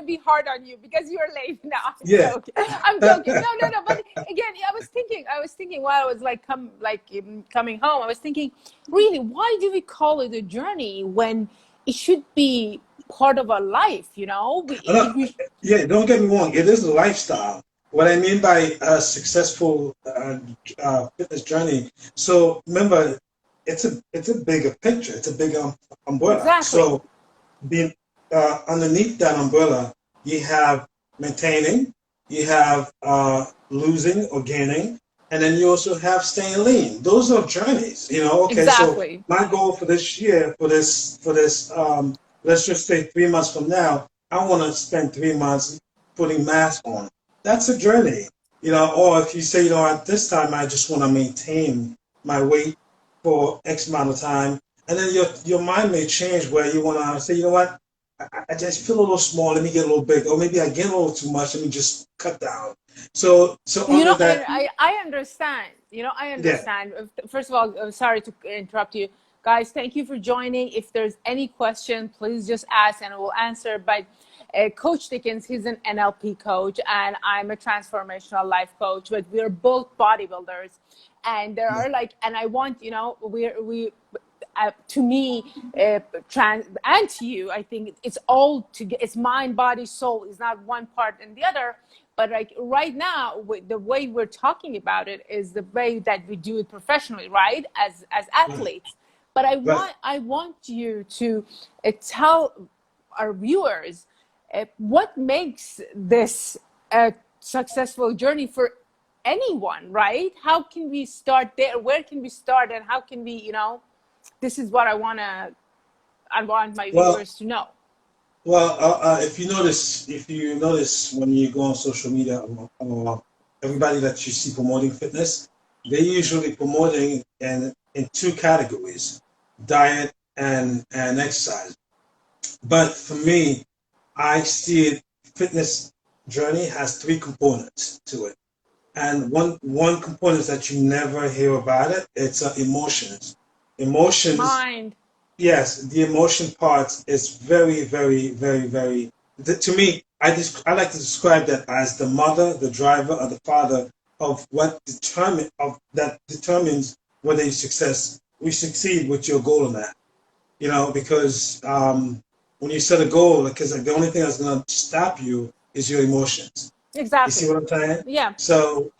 be hard on you because you're late. No, I'm Yeah. joking. I'm joking. No. But again, I was thinking while I was like coming home, I was thinking, really, why do we call it a journey when it should be part of our life? You know, No, yeah, don't get me wrong. It is a lifestyle. What I mean by a successful fitness journey. So remember, it's a bigger picture. It's a bigger umbrella. exactly. So being underneath that umbrella, you have maintaining, you have losing or gaining, and then you also have staying lean. Those are journeys, you know. Okay, so Exactly. my goal for this year, for this, let's just say 3 months from now, I want to spend 3 months putting mass on. That's a journey, you know. Or if you say, you know, at this time I just want to maintain my weight for X amount of time, and then your mind may change where you want to say, you know what, I just feel a little small. Let me get a little big, or maybe I get a little too much. Let me just cut down. So You under know, that, I understand. You know, I yeah, understand. First of all, I'm sorry to interrupt you. Guys, thank you for joining. If there's any question, please just ask and we'll answer. But Coach Dickens, he's an NLP coach, and I'm a transformational life coach, but we're both bodybuilders. And there yeah, are like, and I want, you know, to me, and to you, I think it's all to it's mind, body, soul. It's not one part and the other. But like right now, the way we're talking about it is the way that we do it professionally, right? As right, athletes. But right. I want you to tell our viewers what makes this a successful journey for anyone, right? How can we start there? Where can we start, and how can we, you know? This is what I want my Well, viewers to know. if you notice when you go on social media, everybody that you see promoting fitness, they usually promoting in two categories: diet and exercise. But for me, I see it. Fitness journey has three components to it, and one component that you never hear about it. It's emotions. Emotions. Mind. Yes, the emotion part is very, very, very, very. To me, I like to describe that as the mother, the driver, or the father of that determines whether we succeed with your goal or not. You know, because when you set a goal, because the only thing that's going to stop you is your emotions. You see Exactly. what I'm saying? Yeah. So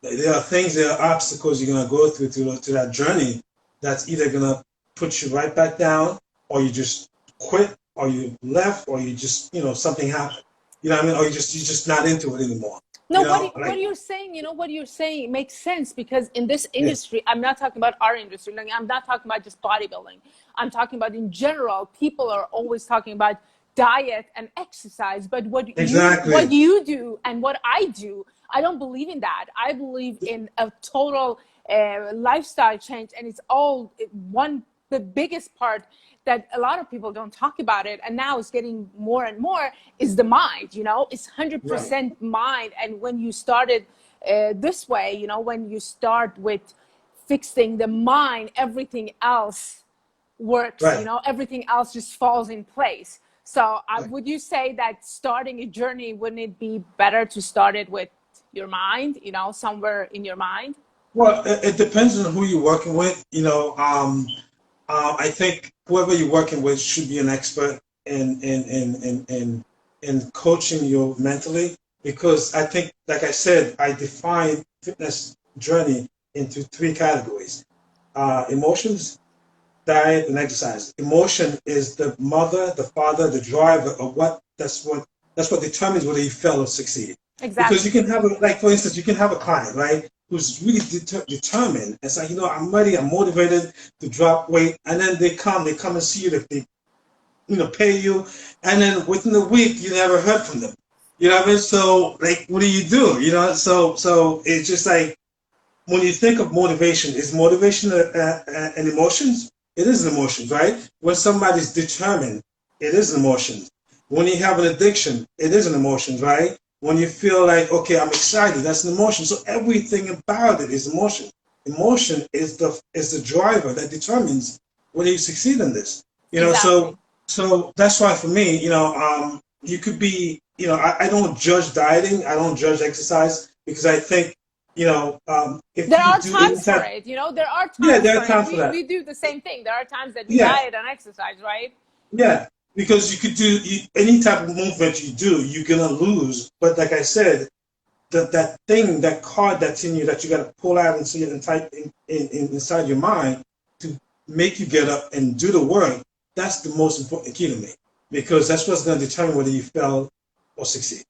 there are obstacles you're gonna go through to that journey. That's either gonna put you right back down, or you just quit, or you left, or you just something happened. You know what I mean? Or you're just not into it anymore. No, You know, what like you're saying, you know, what you're saying makes sense because in this yeah, industry, I'm not talking about our industry. Like, I'm not talking about just bodybuilding. I'm talking about in general. People are always talking about diet and exercise, but what exactly. you do and what I do, I don't believe in that. I believe in a total lifestyle change, and it's all one. The biggest part that a lot of people don't talk about it, and now it's getting more and more, is the mind. You know, it's Right, 100% mind. And when you started this way, you know, when you start with fixing the mind, everything else works. You right, know, everything else just falls in place. So right. would you say that starting a journey, wouldn't it be better to start it with your mind, you know, somewhere in your mind? Well, it depends on who you're working with. I think whoever you're working with should be an expert in coaching you mentally, because I think, like I said, I define fitness journey into three categories: emotions, diet, and exercise. Emotion is the mother, the father, the driver of that's what determines whether you fail or succeed. Because you Exactly. can have like for instance, you can have a client, right, who's really determined. It's like, I'm ready, I'm motivated to drop weight, and then they come and see you, they pay you, and then within a week you never heard from them. You know what I mean? So like, what do you do? So it's just like, when you think of motivation, is motivation an emotions? It is an emotions, right? When somebody's determined, it is an emotions. When you have an addiction, it is an emotions, right? When you feel like, okay, I'm excited, that's an emotion. So everything about it is emotion. Emotion is the driver that determines whether you succeed in this. You know, so Exactly. so that's why for me, you could be I don't judge dieting. I don't judge exercise because I think, if There you are do any times for type, it, there are yeah, times there for are it. times for We that. we do the same thing. There are times that we Yeah, diet and exercise, right? yeah, because you could do any type of movement you do, you're gonna lose. But like I said, that thing, that card that's in you that you got to pull out and see it inside your mind to make you get up and do the work. That's the most important key to me because that's what's going to determine whether you fail or succeed.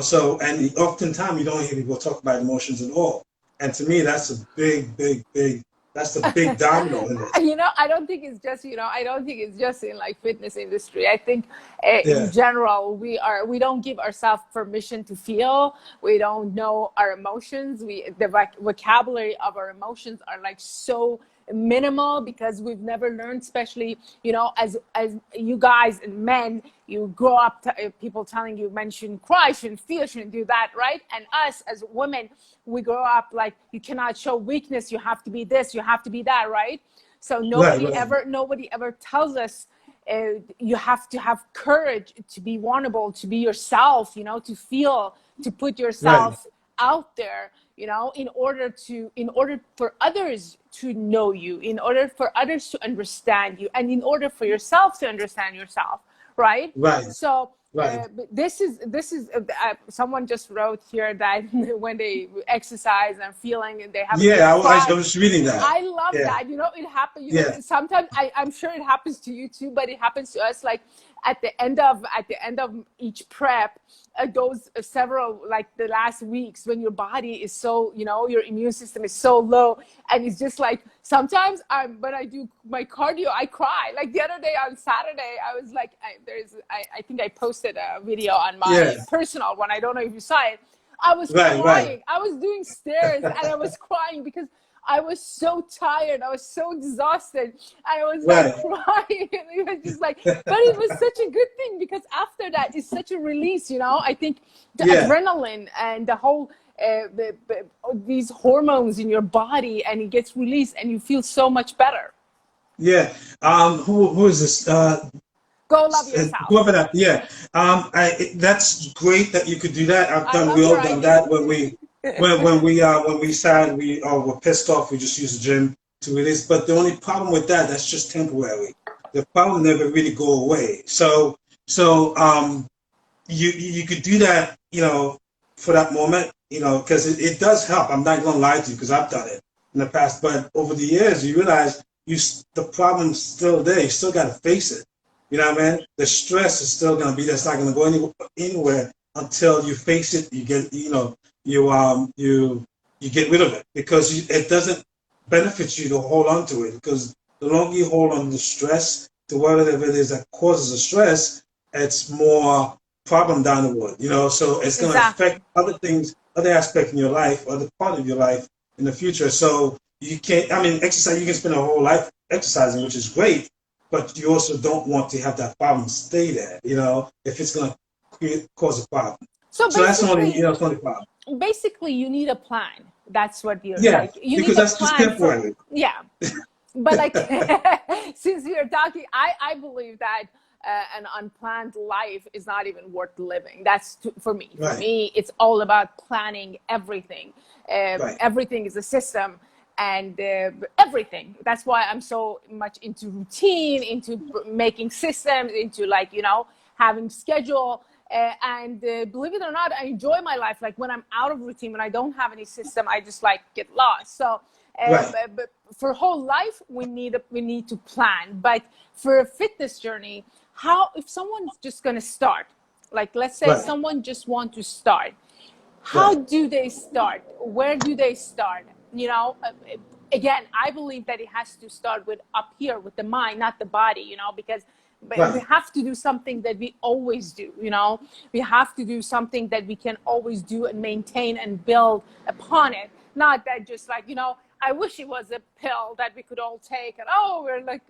So and oftentimes you don't hear people talk about emotions at all. And to me, that's a big, big, big. That's the big domino in this. I don't think it's just, I don't think it's just in like fitness industry. I think in Yeah, general, we don't give ourselves permission to feel. We don't know our emotions. The vocabulary of our emotions are like so minimal because we've never learned, especially, as you guys and men, you grow up people telling you men shouldn't cry, shouldn't feel, shouldn't do that, right? And us as women, we grow up like you cannot show weakness, you have to be this, you have to be that, right? So right, nobody ever tells us you have to have courage to be vulnerable, to be yourself, to feel, to put right, yourself out there, in order for others to know you, in order for others to understand you, and in order for yourself to understand yourself, right? right, So right. this is someone just wrote here that when they exercise and feeling they have a good Yeah, I cry. was reading that. I love Yeah, that. It happens. yeah, Sometimes I'm sure it happens to you too, but it happens to us. Like at the end of each prep, those several, like the last weeks when your body is so, your immune system is so low, and it's just like sometimes when I do my cardio, I cry. Like the other day on Saturday, I was like, I think I posted a video on my yeah. personal one. I don't know if you saw it. I was Right, right, crying. I was doing stairs and I was crying because I was so tired. I was so exhausted. I was like right. crying. It was just like, but it was such a good thing because after that, it's such a release. I think the Yeah, adrenaline and the whole, these hormones in your body, and it gets released and you feel so much better. yeah. Who is this? Go love yourself. Whoever that. Yeah. That's great that you could do that. I love We your all done that idea. when we sad, were pissed off. We just use the gym to release. But the only problem with that, that's just temporary. The problem never really go away. So you could do that, for that moment, because it does help. I'm not gonna lie to you because I've done it in the past. But over the years, you realize the problem's still there. You still got to face it. You know what I mean? The stress is still gonna be there. It's not gonna go anywhere until you face it. You get, you get rid of it because it doesn't benefit you to hold on to it because the longer you hold on to stress, to whatever it is that causes the stress, it's more problem down the road. So it's going to affect Exactly. other things, other aspects in your life, other part of your life in the future. So you can't. I mean, exercise. You can spend a whole life exercising, which is great, but you also don't want to have that problem stay there. If it's going to cause a problem. So So that's only, it's the only problem. basically you need a plan. That's what you're Yeah, like. You need because a that's just plan for, temporary. yeah. But like, since we are talking, I believe that an unplanned life is not even worth living. For me. For Right, me, it's all about planning everything. right. Everything is a system, and everything. That's why I'm so much into routine, into making systems, into like having schedule. And believe it or not, I enjoy my life. Like when I'm out of routine, when I don't have any system, I just like get lost. So Right, but for whole life, we need to plan. But for a fitness journey, how if someone's just going to start, like let's say right, someone just want to start, how right, do they start? Where do they start? Again, I believe that it has to start with up here with the mind, not the body. Because we right, have to do something that we always do. We have to do something that we can always do and maintain and build upon it. Not that just like I wish it was a pill that we could all take and we're like,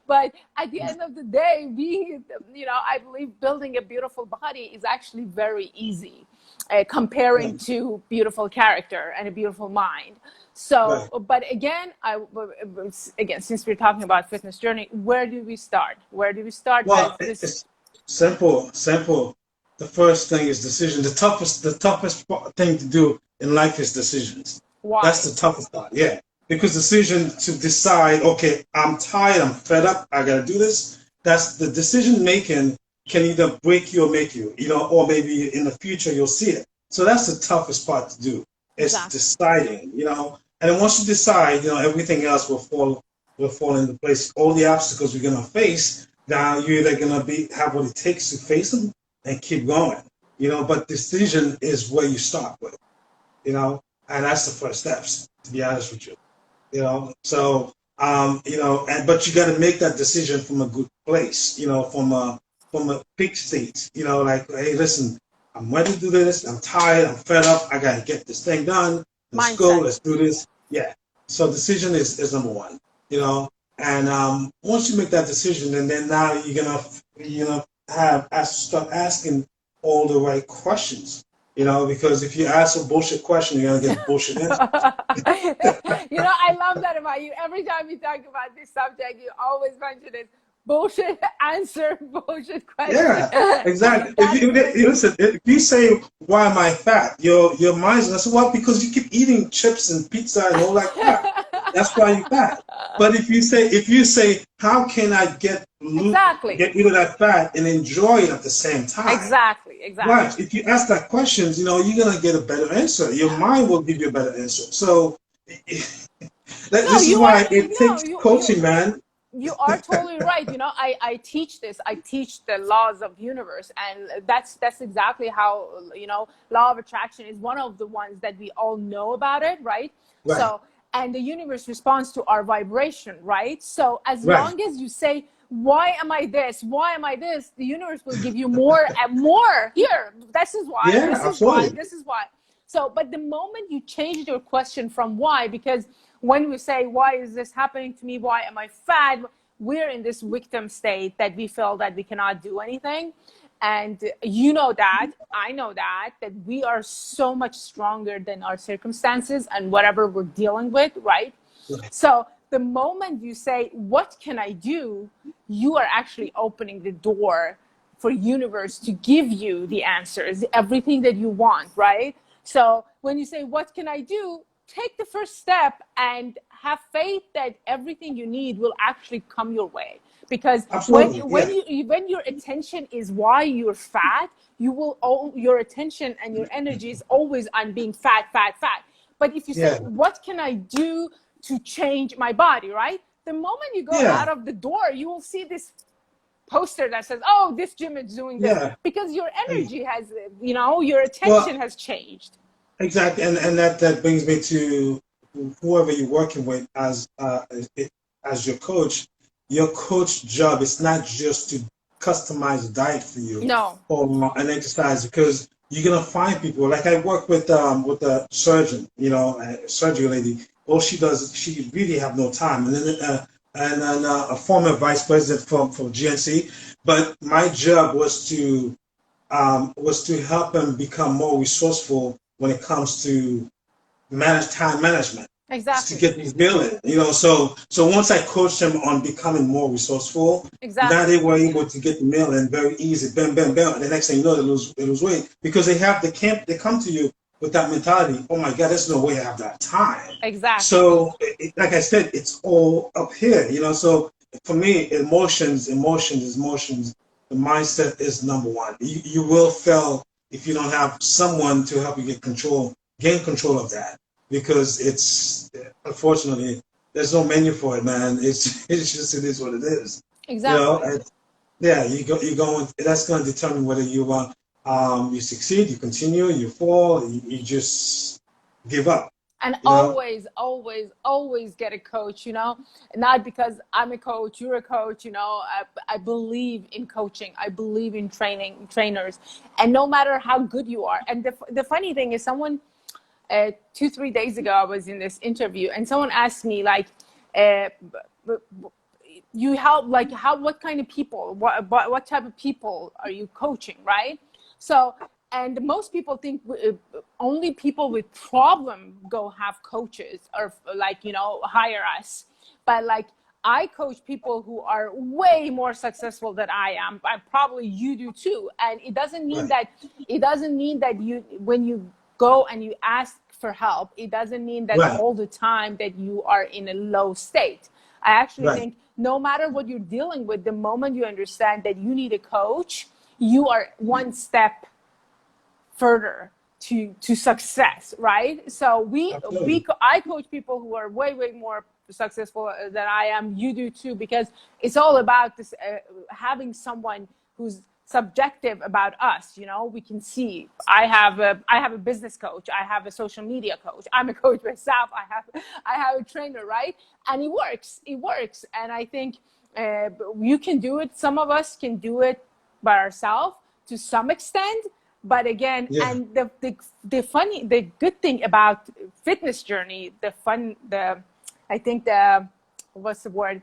but at the end of the day, I believe building a beautiful body is actually very easy, comparing right, to beautiful character and a beautiful mind. right. So, but again, since we're talking about fitness journey, where do we start? Where do we start as Well, this? it's simple, simple. the first thing is decision. The toughest thing to do in life is decisions. That's Why? the toughest part. Yeah, because decision to decide. Okay, I'm tired. I'm fed up. I gotta do this. That's the decision making can either break you or make you. Or maybe in the future you'll see it. So that's the toughest part to do. It's Exactly. deciding. And then once you decide, everything else will fall into place. All the obstacles you're gonna face, now you're either gonna have what it takes to face them and keep going. But decision is where you start with. And that's the first steps. To be honest with you, and but you got to make that decision from a good place. From a big state. Like, hey, listen, I'm ready to do this. I'm tired. I'm fed up. I gotta get this thing done. Let's go. Mindset. Let's do this. Yeah. So decision is number one. You know, and once you make that decision, and then now you're gonna start asking all the right questions. Because if you ask a bullshit question, you're gonna get bullshit answers. I love that about you. Every time you talk about this subject, you always mention it. Bullshit answer, bullshit question. Yeah, exactly. If That's you listen, if you say, "Why am I fat?" Your mind's gonna say, "Well, because you keep eating chips and pizza and all that crap. That's why you're fat." But if you say, "How can I exactly. get rid of that fat and enjoy it at the same time?" Exactly. Exactly. Right. If you ask that questions, you're gonna get a better answer. Your mind will give you a better answer. So No, this is you are why it no, takes you coaching, man. you are totally right. I teach this. I teach the laws of universe, and that's exactly how, law of attraction is one of the ones that we all know about it, right? Right. So, and the universe responds to our vibration, right? So as Right. long as you say, why am I this? Why am I this? The universe will give you more and more. Here, this is why, Yeah. this is why, Absolutely. this is why. So, but the moment you change your question from why, because when we say, why is this happening to me? Why am I fat? We're in this victim state that we feel that we cannot do anything. And you know that, I know that we are so much stronger than our circumstances and whatever we're dealing with, right? Right. So the moment you say, what can I do? You are actually opening the door for universe to give you the answers, everything that you want, right? So when you say, what can I do? Take the first step and have faith that everything you need will actually come your way. Because when Absolutely. when Yeah. you when your attention is why you're fat, you will all your attention and your energy is always on being fat, fat, fat. But if you say, Yeah. what can I do to change my body, right? The moment you go Yeah. out of the door, you will see this poster that says, oh, this gym is doing this, Yeah. because your energy has, your attention Well, has changed. exactly, and that brings me to whoever you're working with as your coach. Your coach job is not just to customize a diet for you No. or an exercise, because you're gonna find people. Like I work with a surgeon, a surgery lady. All she does is she really have no time, and then a former vice president from GNC. But my job was to help them become more resourceful when it comes to manage time management to Exactly. get these billing. So once I coached them on becoming more resourceful, now Exactly. they were able to get the mail in very easy, bam, bam, bam. And the next thing you know, they lose weight because they come to you with that mentality. Oh my God, there's no way I have that time. Exactly. So, like I said, it's all up here. So for me, emotions. The mindset is number one. You will fail if you don't have someone to help you gain control of that, because it's unfortunately there's no menu for it, man. It's just it is what it is. Exactly. And yeah, you go. That's going to determine whether you succeed, you continue, you fall, you just give up. And You know. always, always, always get a coach, not because I'm a coach, you're a coach, I believe in coaching. I believe in trainers. And no matter how good you are. And the funny thing is, someone, 2, 3 days ago, I was in this interview and someone asked me, like, uh, you help, like, what kind of people, what type of people are you coaching, right? So, and most people think only people with problem go have coaches or, like, hire us. But, like, I coach people who are way more successful than I am. Probably you do too. And it doesn't mean Right. that you, when you go and you ask for help, it doesn't mean that Right. all the time that you are in a low state. I actually Right. think no matter what you're dealing with, the moment you understand that you need a coach, you are one step further to success, right? So Absolutely. I coach people who are way more successful than I am. You do too, because it's all about this having someone who's subjective about us. You know, we can see. I have a business coach. I have a social media coach. I'm a coach myself. I have a trainer, right? And it works. It works. And I think you can do it. Some of us can do it by ourselves to some extent. But again, Yeah. and the good thing about fitness journey, I think what's the word?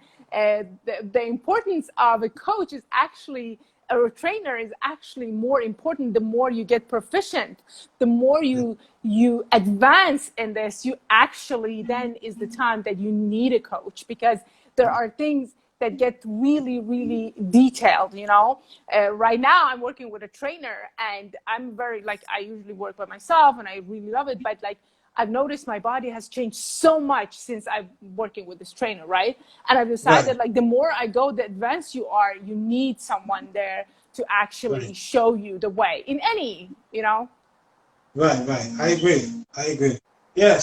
The importance of a coach is actually, or a trainer is actually more important. The more you get proficient, the more you advance in this, you actually then is the time that you need a coach, because there are things that get really detailed, you know. Right now I'm working with a trainer, and I'm very, like, I usually work by myself and I really love it, but like I've noticed my body has changed so much since I'm working with this trainer, right? And I've decided, Right. like, the more I go, the advanced you are, you need someone there to actually Right. show you the way in any, you know. Right. Right. I agree. I agree. Yeah.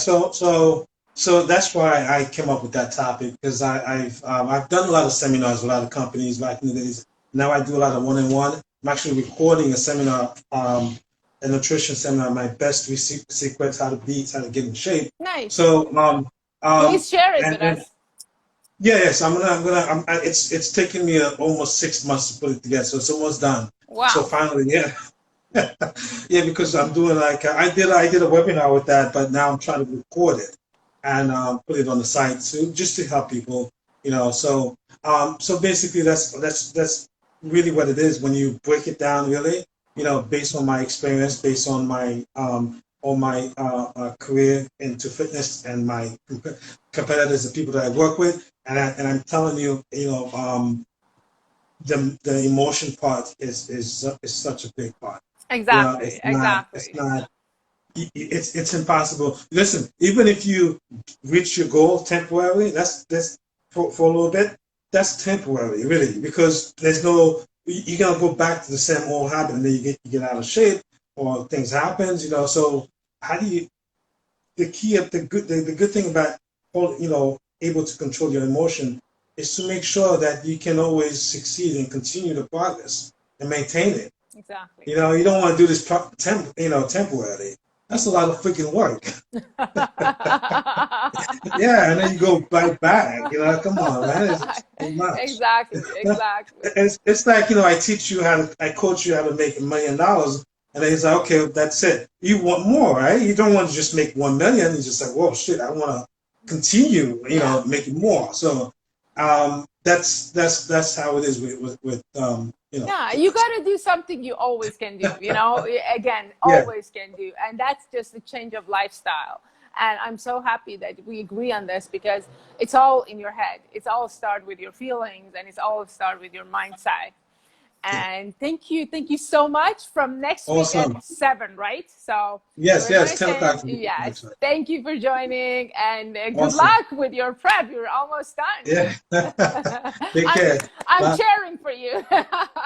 So that's why I came up with that topic, because I've done a lot of seminars with a lot of companies back in the days. Now I do a lot of one-on-one. I'm actually recording a seminar, a nutrition seminar, my best three secrets, how to beat, how to get in shape. Nice. So Please share it with and us. yeah, yes, it's taken me almost 6 months to put it together, so it's almost done. So Wow. finally, yeah, yeah, because I'm doing like I did a webinar with that, but now I'm trying to record it and put it on the site too, just to help people, you know. So basically, that's really what it is when you break it down, really, you know, based on my experience, based on my career into fitness and my competitors, the people that I work with, and I'm telling you, you know, the emotion part is such a big part. You know, Exactly. it's Exactly. not, it's impossible. Listen, even if you reach your goal temporarily, that's for a little bit, that's temporary, really, because there's no, you're gonna go back to the same old habit, and then you get out of shape, or things happens, you know. So how do you, the key of the good thing about, you know, able to control your emotion is to make sure that you can always succeed and continue the progress and maintain it. Exactly. You know, you don't want to do this temporarily. That's a lot of freaking work. Yeah, and then you go right back. You know, come on, man, it's too much. Exactly. Exactly. It's like, you know, I coach you how to make $1 million, and then he's like, okay, that's it. You want more, right? You don't want to just make 1 million. You're just like, whoa, shit, I want to continue, you Yeah. know, making more. So, that's how it is with you know, Yeah, you fitness. got to do something you always can do, you know, again, Yeah, always can do. And that's just a change of lifestyle. And I'm so happy that we agree on this, because it's all in your head. It's all start with your feelings, and it's all start with your mindset. yeah, And thank you. Thank you so much. From next week at awesome. 7, right? So Yes, we're going yes, to 10 o'clock change. next Yes. week. Thank you for joining, and good Awesome. luck with your prep. You're almost done. Yeah. Take I'm, care. I'm Bye. cheering for you.